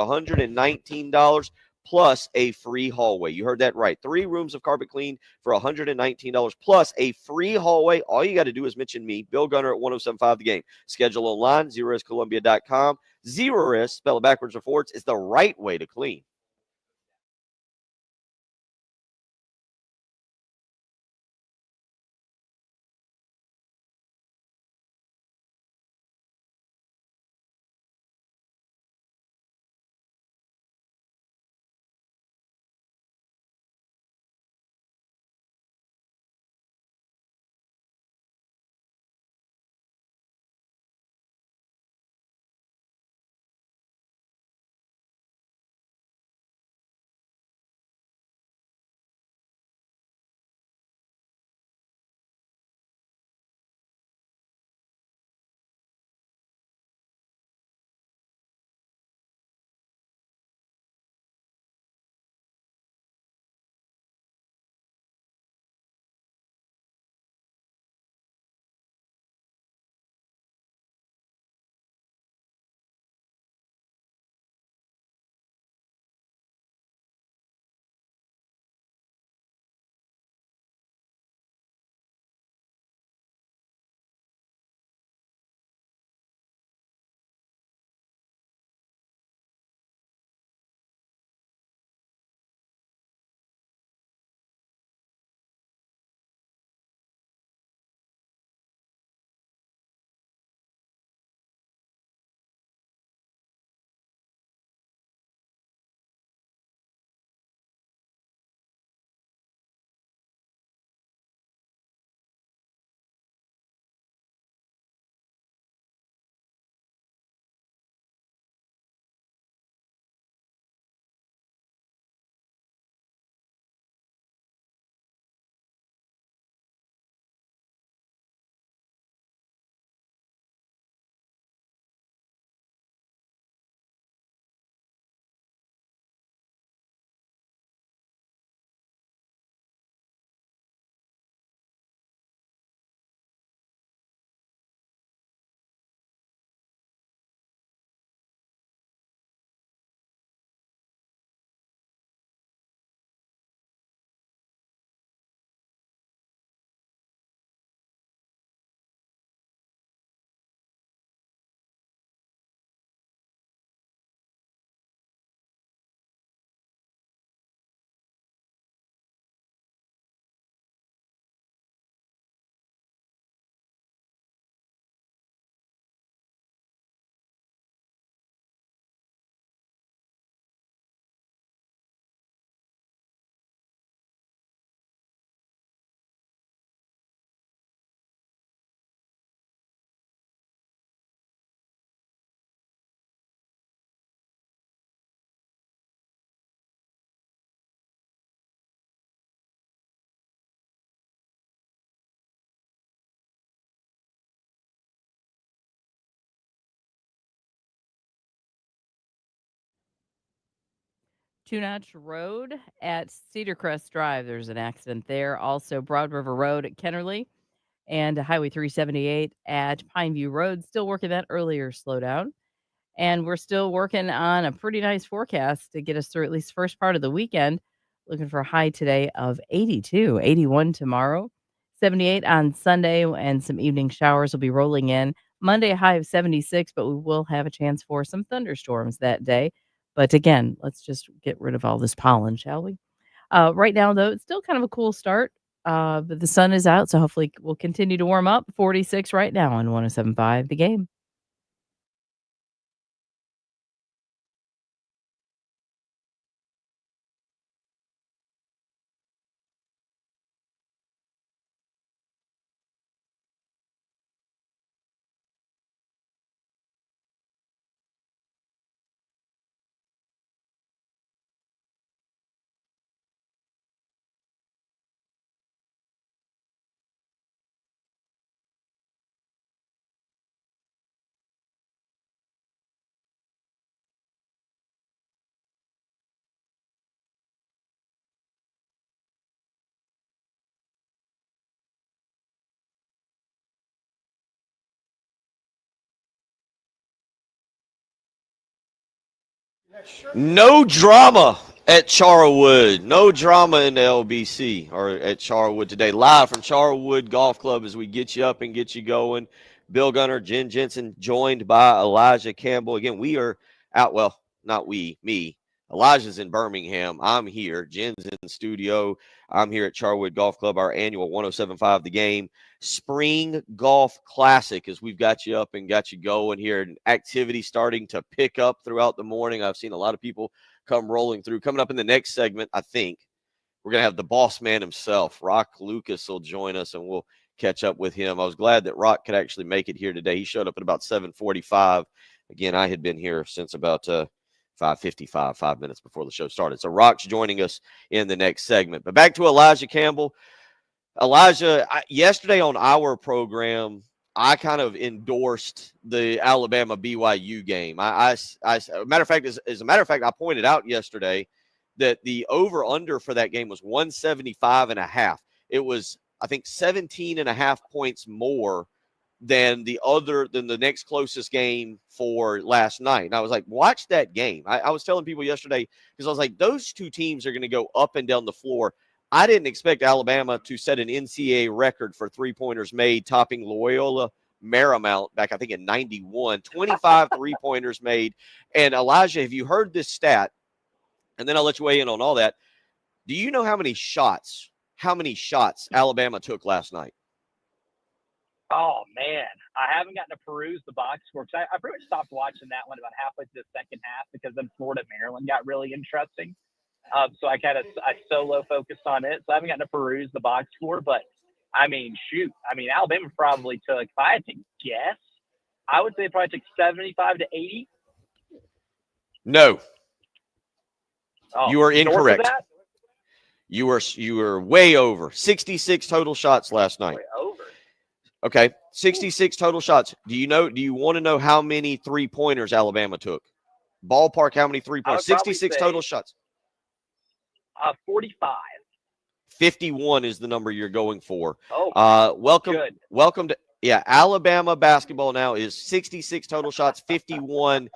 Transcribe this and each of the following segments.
$119 plus a free hallway. You heard that right. 3 rooms of carpet clean for $119 plus a free hallway. All you got to do is mention me, Bill Gunner at 1075 The Game. Schedule online, zeroriscolumbia.com. Zero risk, spell it backwards or forwards, is the right way to clean. Two Notch Road at Cedar Crest Drive. There's an accident there. Also, Broad River Road at Kennerly and Highway 378 at Pineview Road. Still working that earlier slowdown. And we're still working on a pretty nice forecast to get us through at least first part of the weekend. Looking for a high today of 82, 81 tomorrow, 78 on Sunday, and some evening showers will be rolling in. Monday, a high of 76, but we will have a chance for some thunderstorms that day. But again, let's just get rid of all this pollen, shall we? Right now, though, it's still kind of a cool start. But the sun is out, so hopefully we'll continue to warm up. 46 right now on 1075 The Game. No drama at Charwood. No drama in the LBC or at Charwood today. Live from Charwood Golf Club as we get you up and get you going. Bill Gunner, Jen Jensen, joined by Elijah Campbell. Again, we are out. Well, not we, me. Elijah's in Birmingham. I'm here. Jen's in studio. I'm here at Charwood Golf Club, our annual 107.5 The Game Spring Golf Classic, as we've got you up and got you going here. And activity starting to pick up throughout the morning. I've seen a lot of people come rolling through. Coming up in the next segment, I think we're going to have the boss man himself, Rock Lucas, will join us, and we'll catch up with him. I was glad that Rock could actually make it here today. He showed up at about 7:45. Again, I had been here since about 5:55, 5 minutes before the show started. So Rock's joining us in the next segment. But back to Elijah Campbell. Elijah, yesterday on our program, I kind of endorsed the Alabama BYU game. As a matter of fact, I pointed out yesterday that the over-under for that game was 175.5. It was, I think, 17.5 points more than the next closest game for last night. And I was like, watch that game. I was telling people yesterday, because I was like, those two teams are going to go up and down the floor. I didn't expect Alabama to set an NCAA record for three-pointers made, topping Loyola Marymount back, I think, in 91. 25 three-pointers made. And Elijah, have you heard this stat? And then I'll let you weigh in on all that. Do you know how many shots Alabama took last night? Oh, man. I haven't gotten to peruse the box score, because I pretty much stopped watching that one about halfway through the second half, because then Florida-Maryland got really interesting. So I solo focused on it. So I haven't gotten to peruse the box score. But, I mean, shoot. I mean, Alabama probably took, if I had to guess, I would say it probably took 75 to 80. No. Oh, you are incorrect. North of that? You were way over. 66 total shots last night. Way over. Okay, 66 total shots. Do you want to know how many three-pointers Alabama took? Ballpark, how many three-pointers? 66 total shots. 45. 51 is the number you're going for. Oh, welcome to Alabama basketball now is 66 total shots, 51.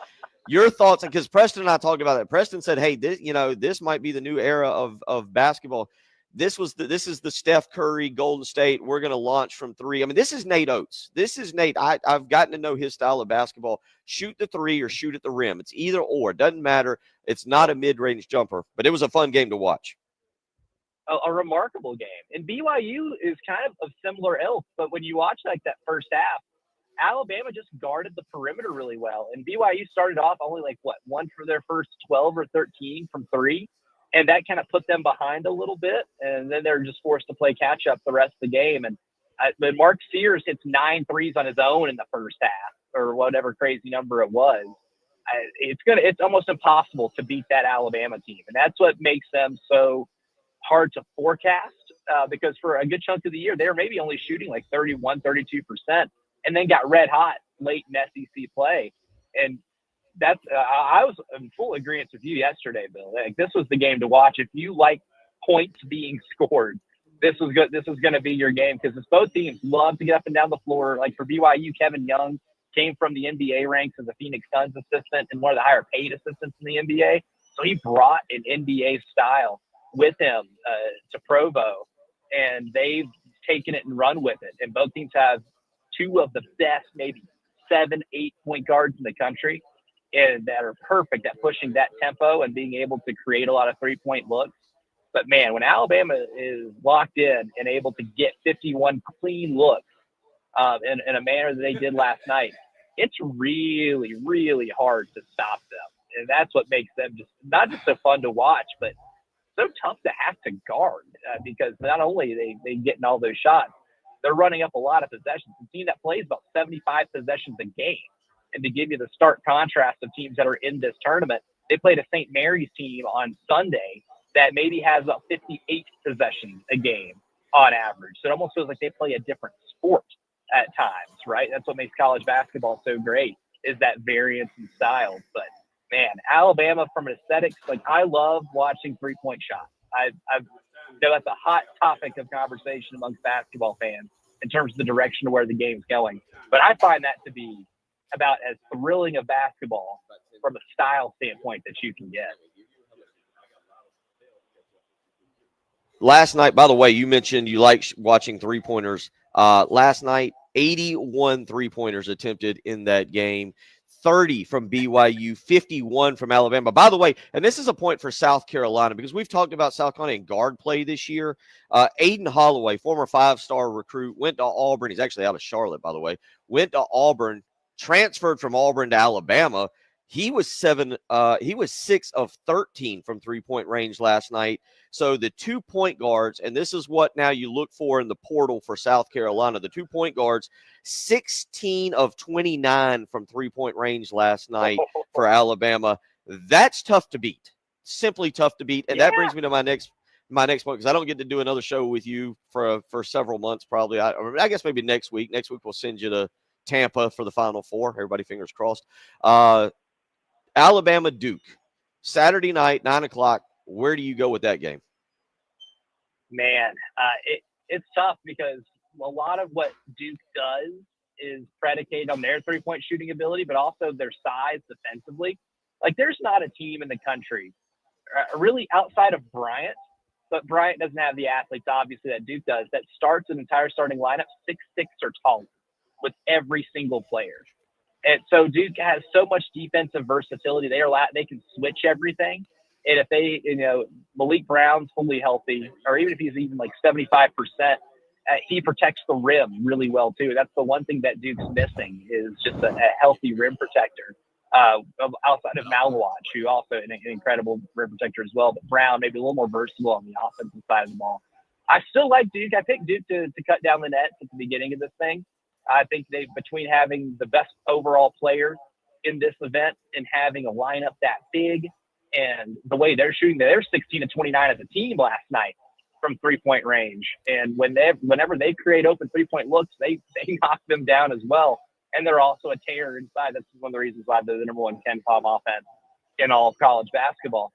Your thoughts, because Preston and I talked about that. Preston said, "Hey, this might be the new era of basketball. This is the Steph Curry Golden State. We're going to launch from three." I mean, this is Nate Oates. This is Nate. I've gotten to know his style of basketball. Shoot the three or shoot at the rim. It's either or. It doesn't matter. It's not a mid-range jumper, but it was a fun game to watch. A remarkable game. And BYU is kind of similar ilk, but when you watch like that first half, Alabama just guarded the perimeter really well. And BYU started off only one for their first 12 or 13 from three. And that kind of put them behind a little bit. And then they're just forced to play catch up the rest of the game. And Mark Sears hits 9 threes on his own in the first half, or whatever crazy number it was. It's almost impossible to beat that Alabama team. And that's what makes them so hard to forecast, because for a good chunk of the year, they were maybe only shooting like 31, 32%, and then got red hot late in SEC play. And that's I was in full agreement with you yesterday, Bill. Like, this was the game to watch. If you like points being scored, this was good. This was going to be your game, because both teams love to get up and down the floor. Like for BYU, Kevin Young came from the NBA ranks as a Phoenix Suns assistant and one of the higher paid assistants in the NBA. So he brought an NBA style with him to Provo, and they've taken it and run with it. And both teams have two of the best, maybe 7-8 point guards in the country, and that are perfect at pushing that tempo and being able to create a lot of 3-point looks. But man, when Alabama is locked in and able to get 51 clean looks in a manner that they did last night, it's really, really hard to stop them. And that's what makes them just not just so fun to watch, but so tough to have to guard, because not only they getting all those shots, they're running up a lot of possessions. A team that plays about 75 possessions a game. And to give you the stark contrast of teams that are in this tournament, they played a St. Mary's team on Sunday that maybe has about 58 possessions a game on average. So it almost feels like they play a different sport at times, right? That's what makes college basketball so great, is that variance in styles. But man, Alabama, from an aesthetics, like, I love watching 3-point shots. I've that's a hot topic of conversation amongst basketball fans in terms of the direction of where the game's going. But I find that to be about as thrilling of basketball from a style standpoint that you can get. Last night, by the way, you mentioned you like watching three-pointers. Last night, 81 three-pointers attempted in that game. 30 from BYU, 51 from Alabama. By the way, and this is a point for South Carolina because we've talked about South Carolina in guard play this year. Aiden Holloway, former five-star recruit, went to Auburn. He's actually out of Charlotte, by the way. Went to Auburn, transferred from Auburn to Alabama. He was 6 of 13 from three-point range last night. So the 2-point guards, and this is what now you look for in the portal for South Carolina, the 2-point guards, 16 of 29 from three-point range last night for Alabama. That's tough to beat. Simply tough to beat. And that brings me to my next point, because I don't get to do another show with you for several months probably. I guess maybe next week. Next week we'll send you to Tampa for the Final Four. Everybody fingers crossed. Alabama Duke, Saturday night, 9 o'clock. Where do you go with that game? Man, it's tough because a lot of what Duke does is predicated on their three-point shooting ability, but also their size defensively. Like, there's not a team in the country, really outside of Bryant, but Bryant doesn't have the athletes, obviously, that Duke does, that starts an entire starting lineup 6'6" or taller with every single player. And so Duke has so much defensive versatility. They can switch everything. And if they, Malik Brown's fully healthy, or even if he's even like 75%, he protects the rim really well too. That's the one thing that Duke's missing is just a healthy rim protector. Outside of Malawach, who also an incredible rim protector as well, but Brown maybe a little more versatile on the offensive side of the ball. I still like Duke. I picked Duke to cut down the net at the beginning of this thing. I think between having the best overall player in this event and having a lineup that big and the way they're shooting, they're 16 to 29 as a team last night from 3-point range. And whenever they create open 3-point looks, they knock them down as well. And they're also a terror inside. That's one of the reasons why they're the number one Ken Pom offense in all of college basketball.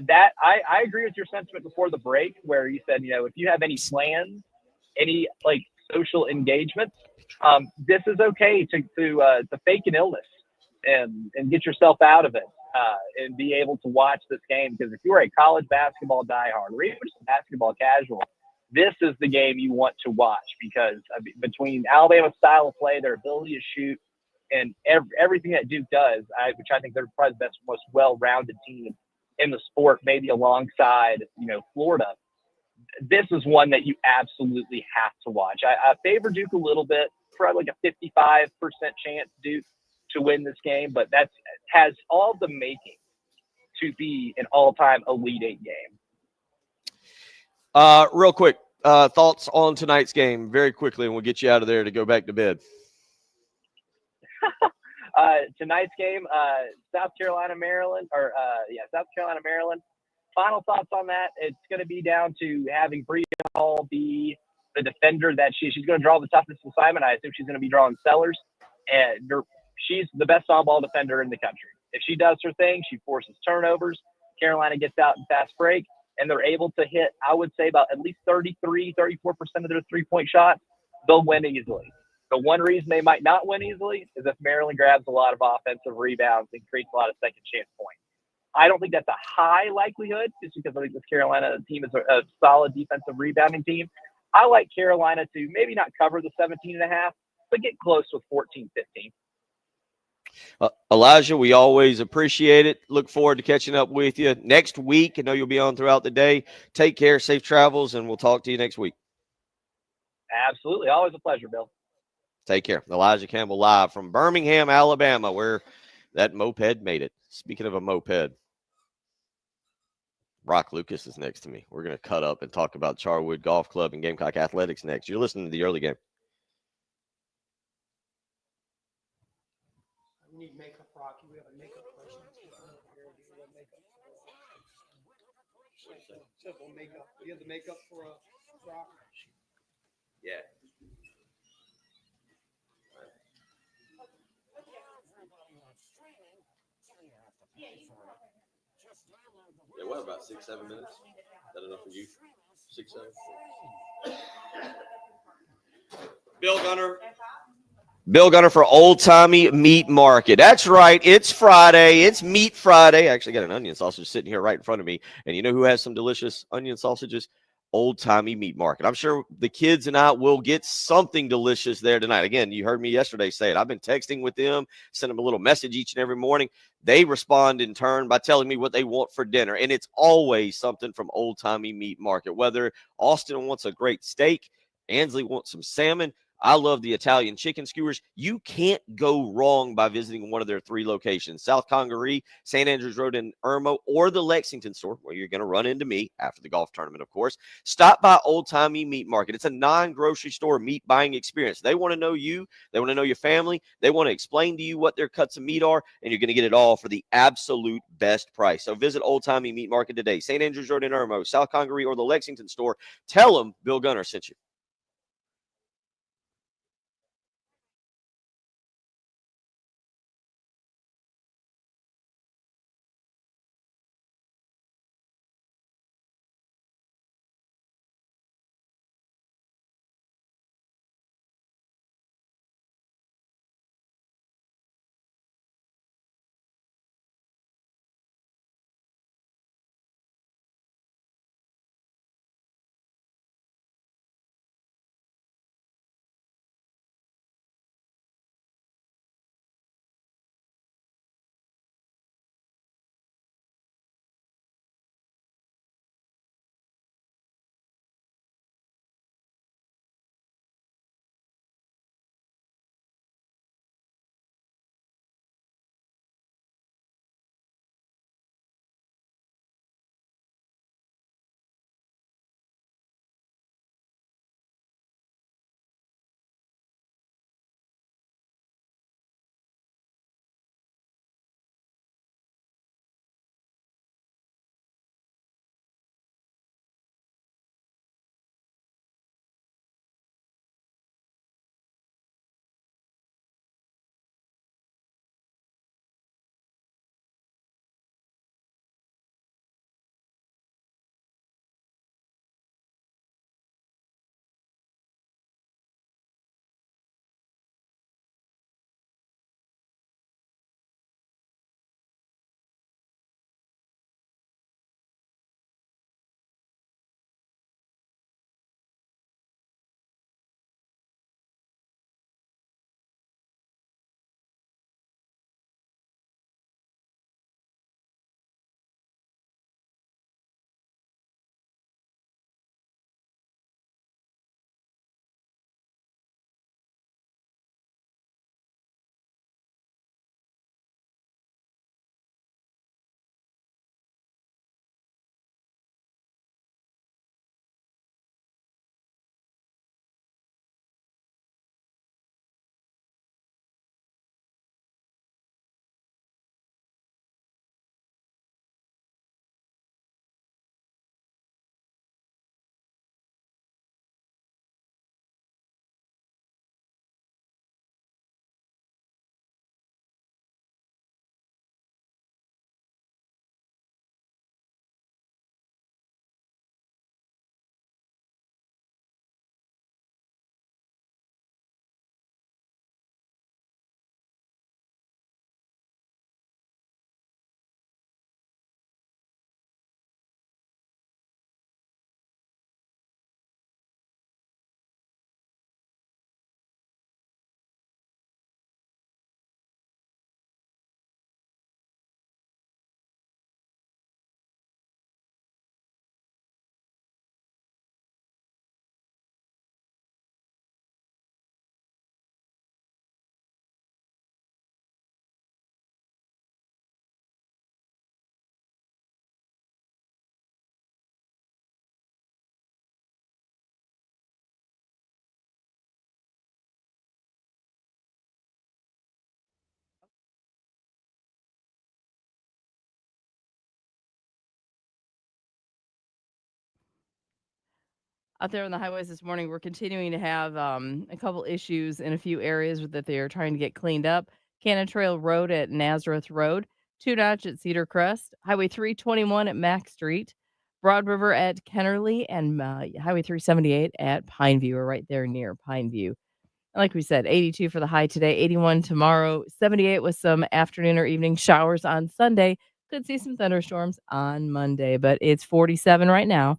That I agree with your sentiment before the break, where you said, if you have any plans, any like social engagements, this is okay to fake an illness and get yourself out of it and be able to watch this game. Because if you're a college basketball diehard or even just a basketball casual, this is the game you want to watch, because between Alabama's style of play, their ability to shoot, and everything that Duke does, which I think they're probably the best, most well-rounded team in the sport, maybe alongside, Florida. This is one that you absolutely have to watch. I favor Duke a little bit, probably like a 55% chance Duke to win this game, but that has all the making to be an all-time Elite Eight game. Real quick, thoughts on tonight's game very quickly, and we'll get you out of there to go back to bed. Tonight's game, South Carolina, Maryland. Final thoughts on that. It's going to be down to having Bria Hall be the defender that she's going to draw the toughest assignment. I assume she's going to be drawing Sellers, and she's the best on-ball defender in the country. If she does her thing, she forces turnovers. Carolina gets out in fast break, and they're able to hit, I would say, about at least 33, 34% of their three-point shots. They'll win easily. The one reason they might not win easily is if Maryland grabs a lot of offensive rebounds and creates a lot of second chance points. I don't think that's a high likelihood, just because I think this Carolina team is a solid defensive rebounding team. I like Carolina to maybe not cover the 17.5, but get close with 14-15. Elijah, we always appreciate it. Look forward to catching up with you next week. I know you'll be on throughout the day. Take care, safe travels, and we'll talk to you next week. Absolutely. Always a pleasure, Bill. Take care. Elijah Campbell live from Birmingham, Alabama, where that moped made it. Speaking of a moped, Brock Lucas is next to me. We're going to cut up and talk about Charwood Golf Club and Gamecock Athletics next. You're listening to the early game. We need makeup, Rocky. We have a makeup person. Simple makeup. You have the makeup for Rock? Yeah. Yeah, what, about 6-7 minutes? Is that enough for you? 6-7? Bill Gunner, Bill Gunner for Old Timey Meat Market. That's right. It's Friday. It's Meat Friday. I actually got an onion sausage sitting here right in front of me. And you know who has some delicious onion sausages? Old Timey Meat Market. I'm sure the kids and I will get something delicious there tonight. Again, you heard me yesterday say it. I've been texting with them, send them a little message each and every morning. They respond in turn by telling me what they want for dinner. And it's always something from Old Timey Meat Market. Whether Austin wants a great steak, Ansley wants some salmon, I love the Italian chicken skewers. You can't go wrong by visiting one of their 3 locations, South Congaree, St. Andrews Road in Irmo, or the Lexington store, where you're going to run into me after the golf tournament, of course. Stop by Old Timey Meat Market. It's a non-grocery store meat buying experience. They want to know you. They want to know your family. They want to explain to you what their cuts of meat are, and you're going to get it all for the absolute best price. So visit Old Timey Meat Market today, St. Andrews Road in Irmo, South Congaree, or the Lexington store. Tell them Bill Gunner sent you. Out there on the highways this morning, we're continuing to have a couple issues in a few areas that they are trying to get cleaned up. Cannon Trail Road at Nazareth Road, Two Notch at Cedar Crest, Highway 321 at Mack Street, Broad River at Kennerly, and Highway 378 at Pineview, or right there near Pineview. Like we said, 82 for the high today, 81 tomorrow, 78 with some afternoon or evening showers on Sunday. Could see some thunderstorms on Monday, but it's 47 right now.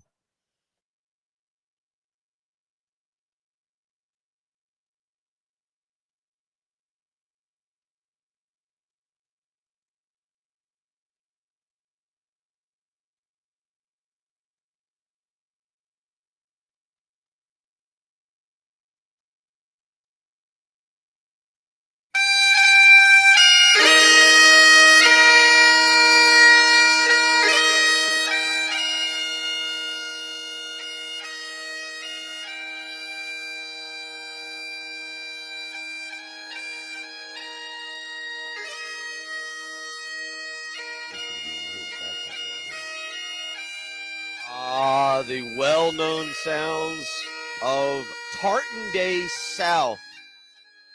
The well-known sounds of Tartan Day South,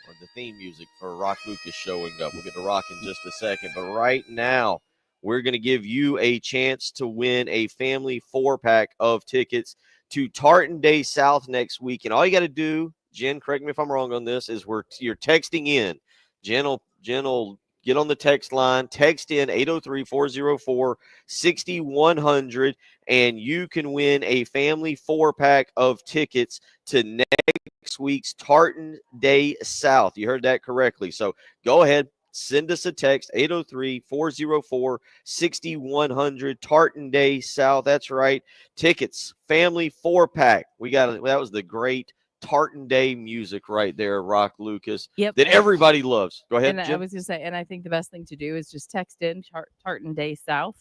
or the theme music for Rock Lucas showing up. We'll get to Rock in just a second, but right now we're going to give you a chance to win a family 4-pack of tickets to Tartan Day South next week. And all you got to do, Jen, correct me if I'm wrong on this, is you're texting in. Jen will get on the text line, text in 803-404-6100, and you can win a family 4-pack of tickets to next week's Tartan Day South. You heard that correctly. So go ahead, send us a text, 803-404-6100, Tartan Day South. That's right. Tickets, family 4-pack. That was the great Tartan Day music right there, Rock Lucas, Yep. that everybody loves. Go ahead, And I Jim. was going to say, and I think the best thing to do is just text in Tartan Day South.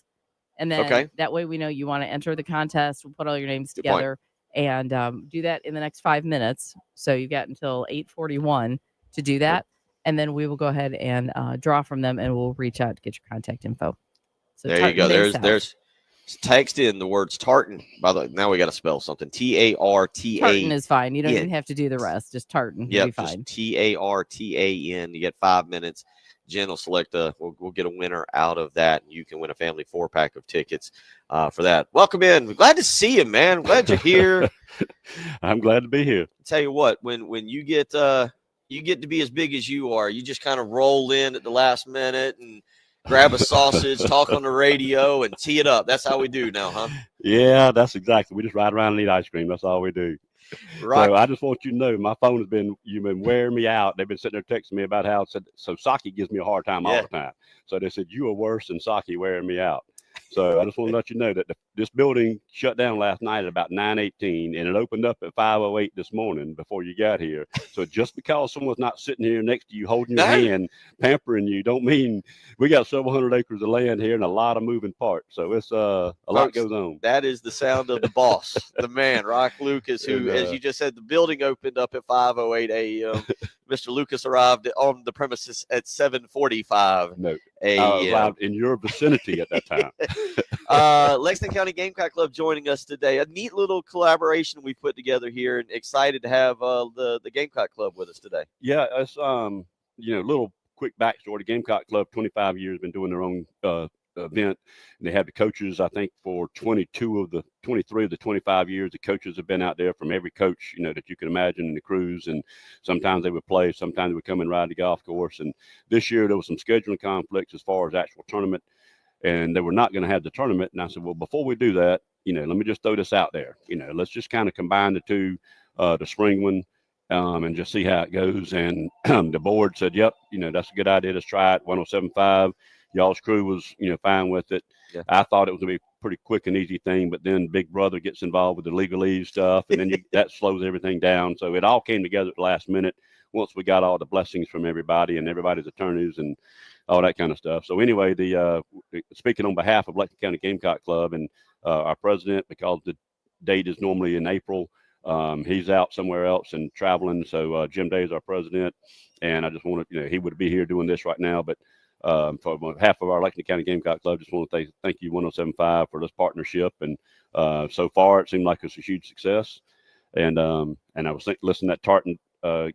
And then that way we know you want to enter the contest. We'll put all your names together and do that in the next 5 minutes. So you've got until 8:41 to do that. And then we will go ahead and draw from them, and we'll reach out to get your contact info. So there you go. There's text in the words Tartan. By the way, now we got to spell something. Tartan. Tartan is fine. You don't even have to do the rest. Just Tartan. Yeah, just Tartan. You get 5 minutes. Jen will select we'll get a winner out of that. You can win a family 4-pack of tickets for that. Welcome in. We're glad to see you, man. Glad you're here. I'm glad to be here. I'll tell you what, when you get to be as big as you are, you just kind of roll in at the last minute and grab a sausage, talk on the radio, and tee it up. That's how we do now, huh? Yeah, that's exactly. We just ride around and eat ice cream. That's all we do. Right. So I just want you to know, my phone you've been wearing me out. They've been sitting there texting me about how Saki gives me a hard time all the time. So they said, you are worse than Saki wearing me out. So I just want to let you know that this building shut down last night at about 9:18, and it opened up at 5:08 this morning before you got here. So just because someone's not sitting here next to you, holding your hand, pampering you, don't mean we got several hundred acres of land here and a lot of moving parts. So it's a lot goes on. That is the sound of the boss, the man, Rock Lucas, who, as you just said, the building opened up at 5:08 a.m. Mr. Lucas arrived on the premises at 7:45 a.m. I arrived in your vicinity at that time. Lexington County Gamecock Club joining us today. A neat little collaboration we put together here, and excited to have the Gamecock Club with us today. Yeah, it's little quick backstory. The Gamecock Club, 25 years, been doing their own event, and they have the coaches. I think for 23 of the 25 years, the coaches have been out there from every coach that you can imagine in the crews, and sometimes they would play, sometimes they would come and ride the golf course. And this year there was some scheduling conflicts as far as actual tournament, and they were not going to have the tournament. And I said, well, before we do that, let me just throw this out there. Let's just kind of combine the two, the spring one, and just see how it goes. And the board said, yep, that's a good idea. Let's try it. 107.5. Y'all's crew was, fine with it. Yeah. I thought it was going to be a pretty quick and easy thing, but then Big Brother gets involved with the legalese stuff, and then that slows everything down. So it all came together at the last minute once we got all the blessings from everybody and everybody's attorneys and all that kind of stuff. So anyway, speaking on behalf of Lexington County Gamecock Club and our president, because the date is normally in April, he's out somewhere else and traveling. So Jim Day is our president, and I just wanted, he would be here doing this right now, but for half of our Lexington County Gamecock Club, just want to thank you 107.5 for this partnership. And so far, it seemed like it's a huge success. And I was listening to that Tartan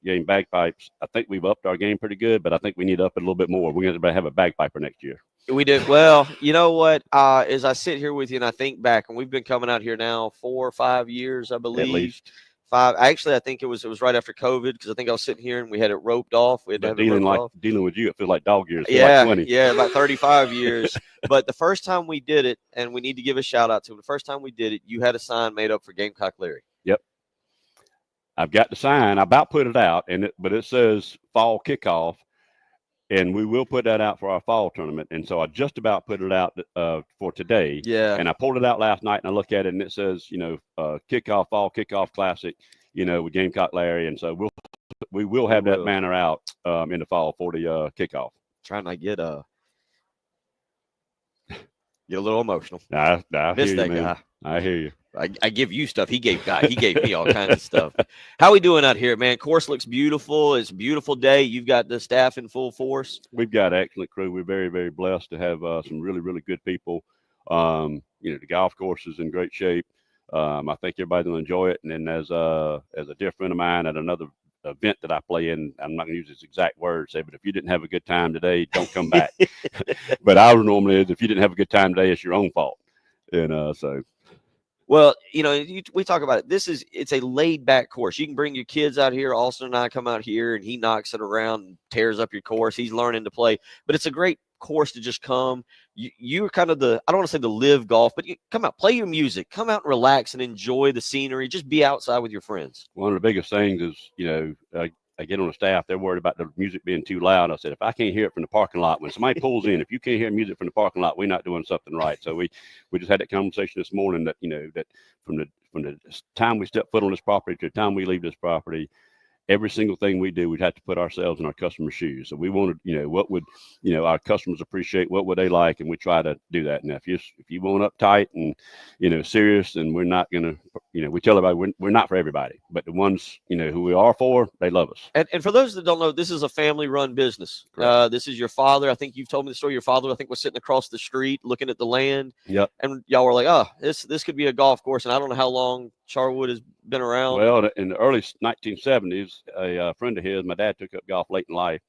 game bagpipes. I think we've upped our game pretty good, but I think we need to up it a little bit more. We're going to have a bagpiper next year. We did. Well, you know what? As I sit here with you and I think back, and we've been coming out here now 4 or 5 years, I believe. At least. 5. Actually, I think it was right after COVID because I think I was sitting here and we had it roped off. We had to But have it roped off. dealing with you, it feels like dog years. It feels Yeah, like 20. yeah, about 35 years. But the first time we did it, and we need to give a shout out to him. The first time we did it, you had a sign made up for Gamecock Larry. Yep. I've got the sign. I about put it out, but it says fall kickoff, and we will put that out for our fall tournament. And so I just about put it out for today. Yeah. And I pulled it out last night, and I looked at it, and it says, fall kickoff classic, with Gamecock Larry. And so we will have that banner out in the fall for the kickoff. Trying to get a little emotional. I Miss hear that you, man. guy. I hear you. I give you stuff. He gave me all kinds of stuff. How we doing out here, man? Course looks beautiful. It's a beautiful day. You've got the staff in full force. We've got an excellent crew. We're very, very blessed to have some really, really good people. The golf course is in great shape. I think everybody will enjoy it. And then as a dear friend of mine at another event that I play in, I'm not going to use this exact word, but if you didn't have a good time today, don't come back. But ours normally is, if you didn't have a good time today, it's your own fault. And so. Well, we talk about it. It's a laid back course. You can bring your kids out here. Austin and I come out here and he knocks it around and tears up your course. He's learning to play, but it's a great course to just come. You're kind of I don't want to say the live golf, but you come out, play your music, come out and relax and enjoy the scenery. Just be outside with your friends. One of the biggest things is, I get on the staff, they're worried about the music being too loud. I said, if I can't hear it from the parking lot, when somebody pulls in, if you can't hear music from the parking lot, we're not doing something right. So we just had that conversation this morning that, that from the time we step foot on this property to the time we leave this property, every single thing we do, we'd have to put ourselves in our customer's shoes. So we wanted, what would, our customers appreciate, what would they like? And we try to do that. Now, if you want uptight and, serious, then we're not going to, we tell everybody we're not for everybody, but the ones, who we are for, they love us. And for those that don't know, this is a family run business. This is your father. I think you've told me the story. Your father, I think, was sitting across the street looking at the land. Yep. And y'all were like, oh, this could be a golf course. And I don't know how long Charwood has been around. Well, in the early 1970s, a friend of his, my dad took up golf late in life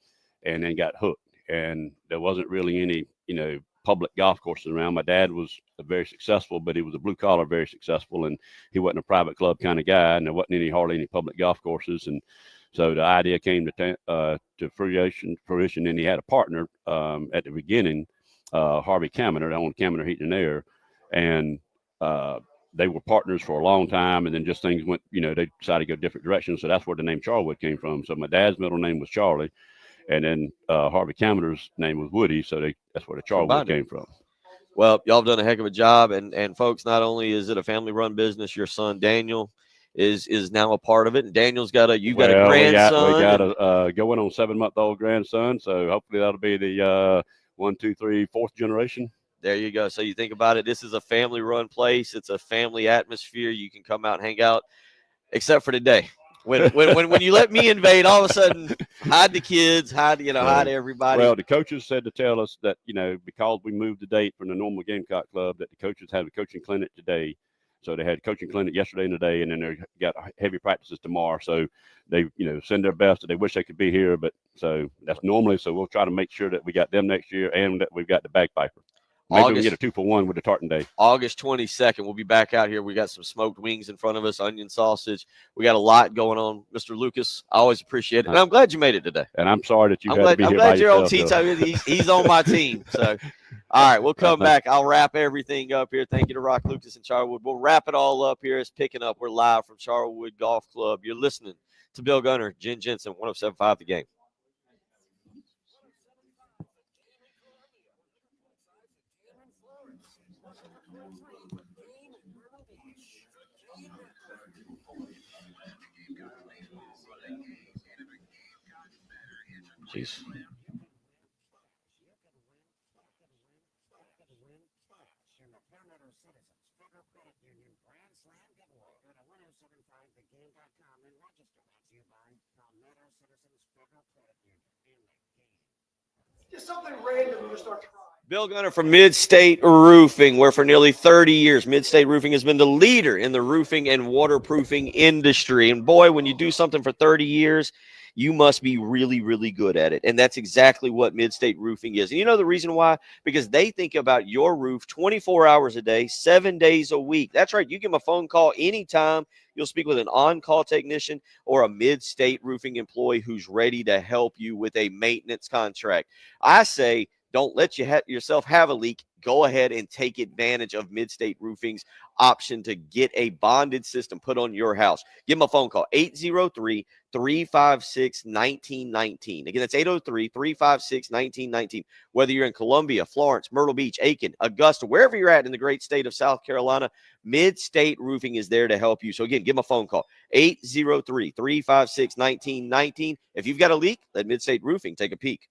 and then got hooked. And there wasn't really any, public golf courses around. My dad was very successful, but he was a blue collar, very successful. And he wasn't a private club kind of guy. And there wasn't hardly any public golf courses. And so the idea came to fruition. And he had a partner at the beginning, Harvey Kaminer, owned Kaminer Heating and Air. And they were partners for a long time, and then just things went, they decided to go different directions. So that's where the name Charwood came from. So my dad's middle name was Charlie, and then Harvey Kaminer's name was Woody. So that's where the Charwood came from. Well, y'all have done a heck of a job. And folks, not only is it a family run business, your son, Daniel, is now a part of it. And Daniel's got a grandson. We got a going on 7-month-old grandson. So hopefully that'll be the 1, 2, 3, 4th generation. There you go. So you think about it, this is a family-run place. It's a family atmosphere. You can come out and hang out, except for today. When you let me invade, all of a sudden, hide the kids, hide everybody. Well, the coaches said to tell us that, because we moved the date from the normal Gamecock Club, that the coaches have a coaching clinic today. So they had a coaching clinic yesterday and today, and then they got heavy practices tomorrow. So they, send their best. They wish they could be here, but so that's normally. So we'll try to make sure that we got them next year and that we've got the bagpiper. Maybe we can get a 2-for-1 with the tartan day. August 22nd, we'll be back out here. We got some smoked wings in front of us, onion sausage. We got a lot going on. Mr. Lucas, I always appreciate it. And I'm glad you made it today. And I'm sorry that you had to be here by yourself. I'm glad you're on He's on my team. So, all right, we'll come back. I'll wrap everything up here. Thank you to Rock Lucas and Charwood. We'll wrap it all up here. It's picking up. We're live from Charwood Golf Club. You're listening to Bill Gunner, Jen Jensen, 107.5 The Game. Jeez. Just something random you just start trying. Bill Gunner from Mid-State Roofing, where for nearly 30 years, Mid-State Roofing has been the leader in the roofing and waterproofing industry. And boy, when you do something for 30 years, you must be really, really good at it. And that's exactly what Midstate Roofing is. And you know the reason why? Because they think about your roof 24 hours a day, 7 days a week. That's right. You give them a phone call anytime. You'll speak with an on-call technician or a Mid-State Roofing employee who's ready to help you with a maintenance contract. I say, don't let yourself have a leak. Go ahead and take advantage of Mid-State Roofing's option to get a bonded system put on your house. Give them a phone call, 803-356-1919. Again, that's 803-356-1919. Whether you're in Columbia, Florence, Myrtle Beach, Aiken, Augusta, wherever you're at in the great state of South Carolina, Mid-State Roofing is there to help you. So again, give them a phone call, 803-356-1919. If you've got a leak, let Mid-State Roofing take a peek.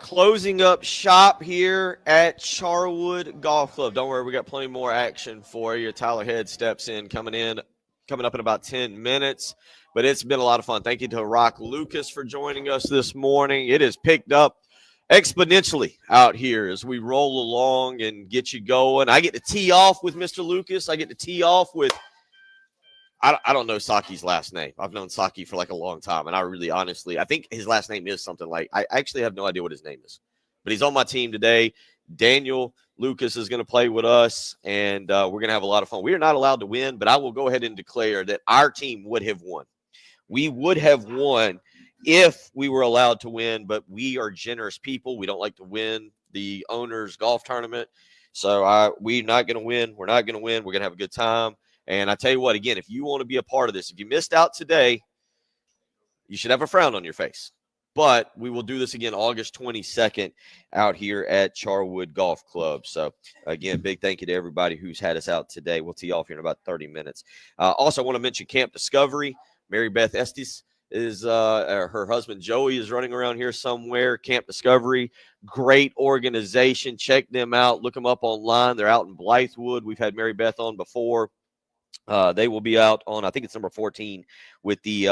closing up shop here at Charwood Golf Club. Don't worry, we got plenty more action for you. Tyler Head steps in, coming up in about 10 minutes. But it's been a lot of fun. Thank you to Rock Lucas for joining us this morning. It has picked up exponentially out here as we roll along and get you going. I get to tee off with Mr. Lucas. I get to tee off with I don't know Saki's last name. I've known Saki for like a long time, and I really honestly, I think his last name is something like, I actually have no idea what his name is, but he's on my team today. Daniel Lucas is going to play with us, and we're going to have a lot of fun. We are not allowed to win, but I will go ahead and declare that our team would have won. We would have won if we were allowed to win, but we are generous people. We don't like to win the owner's golf tournament. So we're not going to win. We're not going to win. We're going to have a good time. And I tell you what, again, if you want to be a part of this, if you missed out today, you should have a frown on your face. But we will do this again August 22nd out here at Charwood Golf Club. So, again, big thank you to everybody who's had us out today. We'll tee off here in about 30 minutes. Also, I want to mention Camp Discovery. Mary Beth Estes is her husband Joey is running around here somewhere. Camp Discovery, great organization. Check them out. Look them up online. They're out in Blythewood. We've had Mary Beth on before. They will be out on, I think it's number 14 with the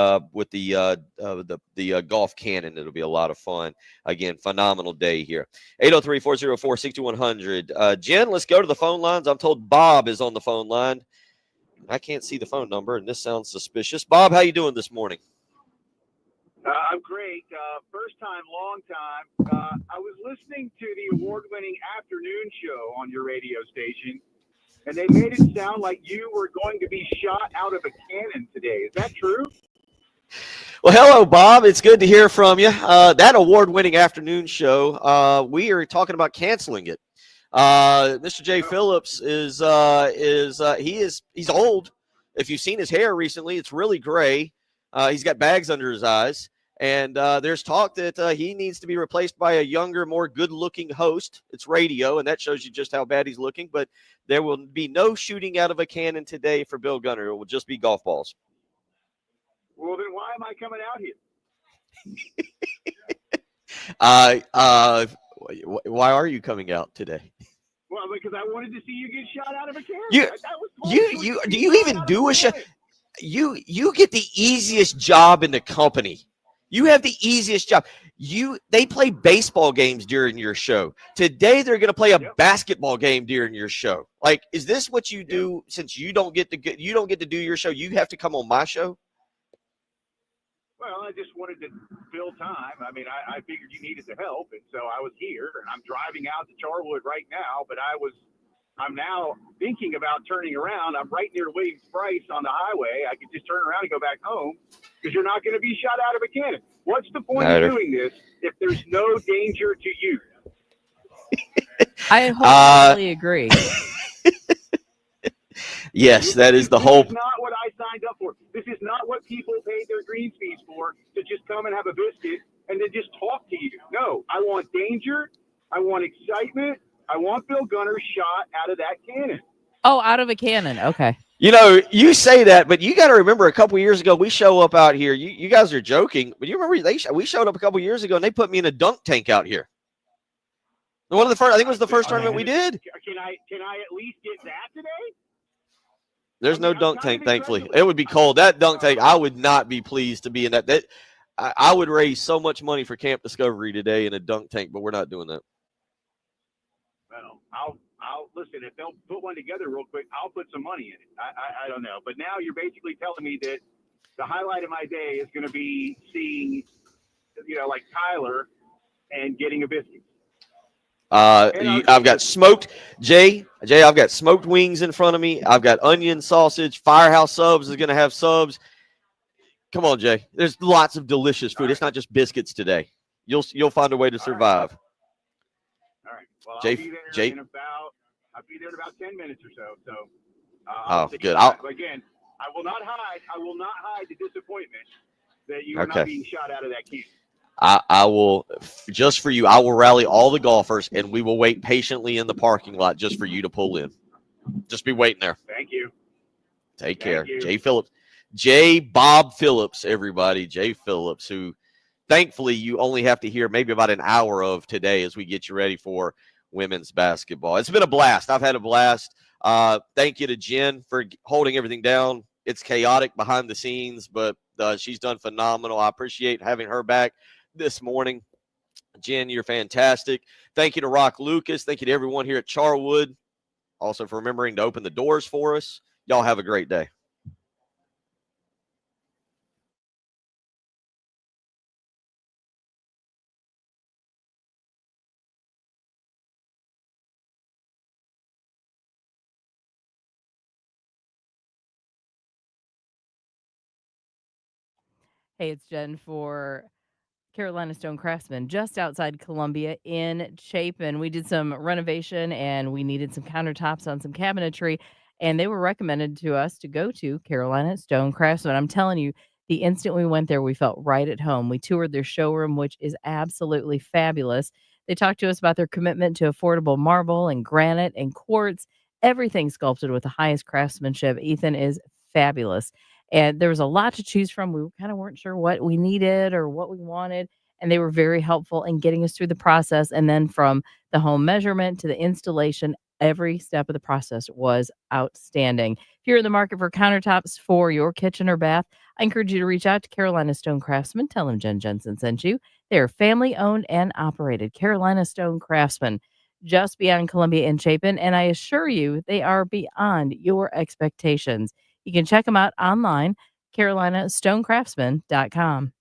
golf cannon. It'll be a lot of fun. Again, phenomenal day here. 803-404-6100. Jen, let's go to the phone lines. I'm told Bob is on the phone line. I can't see the phone number, and this sounds suspicious. Bob, how you doing this morning? I'm great. First time, long time. I was listening to the award-winning afternoon show on your radio station, and they made it sound like you were going to be shot out of a cannon today. Is that true? Well, hello, Bob. It's good to hear from you. That award-winning afternoon show, we are talking about canceling it. Mr. Jay Phillips he's old. If you've seen his hair recently, it's really gray. He's got bags under his eyes. And there's talk that he needs to be replaced by a younger, more good-looking host. It's radio, and that shows you just how bad he's looking. But there will be no shooting out of a cannon today for Bill Gunner. It will just be golf balls. Well, then why am I coming out here? Why are you coming out today? Well, because I wanted to see you get shot out of a cannon. Do you even do a shot? You get the easiest job in the company. You have the easiest job. They play baseball games during your show. Today they're going to play a basketball game during your show. Like, is this what you do? Since you don't get to do your show, you have to come on my show? Well, I just wanted to fill time. I mean, I figured you needed the help, and so I was here, and I'm driving out to Charwood right now, but I'm now thinking about turning around. I'm right near Williams-Brice on the highway. I could just turn around and go back home because you're not going to be shot out of a cannon. What's the point of doing this if there's no danger to you? I wholeheartedly agree. Yes, that is the whole. This is not what I signed up for. This is not what people paid their greens fees for, to just come and have a biscuit and then just talk to you. No, I want danger. I want excitement. I want Bill Gunner shot out of that cannon. Oh, out of a cannon. Okay. You know, you say that, but you got to remember a couple years ago, we show up out here. You guys are joking, but you remember we showed up a couple years ago and they put me in a dunk tank out here. One of the first, I think it was the first tournament we did. Can I at least get that today? There's no dunk tank, thankfully. It would be cold. That dunk tank, I would not be pleased to be in that. I would raise so much money for Camp Discovery today in a dunk tank, but we're not doing that. Well, I'll listen. If they'll put one together real quick, I'll put some money in it. I don't know. But now you're basically telling me that the highlight of my day is going to be seeing, like Tyler and getting a biscuit. I've got smoked Jay. I've got smoked wings in front of me. I've got onion sausage. Firehouse Subs is going to have subs. Come on, Jay. There's lots of delicious food. It's not just biscuits today. You'll find a way to survive. All right. Well, Jay, I'll be there in about 10 minutes or so. So. Good. Again, I will not hide the disappointment that you are not being shot out of that can. I will, just for you, I will rally all the golfers, and we will wait patiently in the parking lot just for you to pull in. Just be waiting there. Thank you. Take care. Jay Phillips. Bob Phillips, everybody. Jay Phillips, who thankfully, you only have to hear maybe about an hour of today as we get you ready for women's basketball. It's been a blast. I've had a blast. Thank you to Jen for holding everything down. It's chaotic behind the scenes, but she's done phenomenal. I appreciate having her back this morning. Jen, you're fantastic. Thank you to Rock Lucas. Thank you to everyone here at Charwood, also for remembering to open the doors for us. Y'all have a great day. Hey, it's Jen for Carolina Stone Craftsman, just outside Columbia in Chapin. We did some renovation and we needed some countertops on some cabinetry, and they were recommended to us to go to Carolina Stone Craftsman. I'm telling you, the instant we went there, we felt right at home. We toured their showroom, which is absolutely fabulous. They talked to us about their commitment to affordable marble and granite and quartz, everything sculpted with the highest craftsmanship. Ethan is fabulous. And there was a lot to choose from. We kind of weren't sure what we needed or what we wanted. And they were very helpful in getting us through the process. And then from the home measurement to the installation, every step of the process was outstanding. If you're in the market for countertops for your kitchen or bath, I encourage you to reach out to Carolina Stone Craftsman. Tell them Jen Jensen sent you. They are family owned and operated. Carolina Stone Craftsman, just beyond Columbia and Chapin. And I assure you, they are beyond your expectations. You can check them out online, carolinastonecraftsman.com.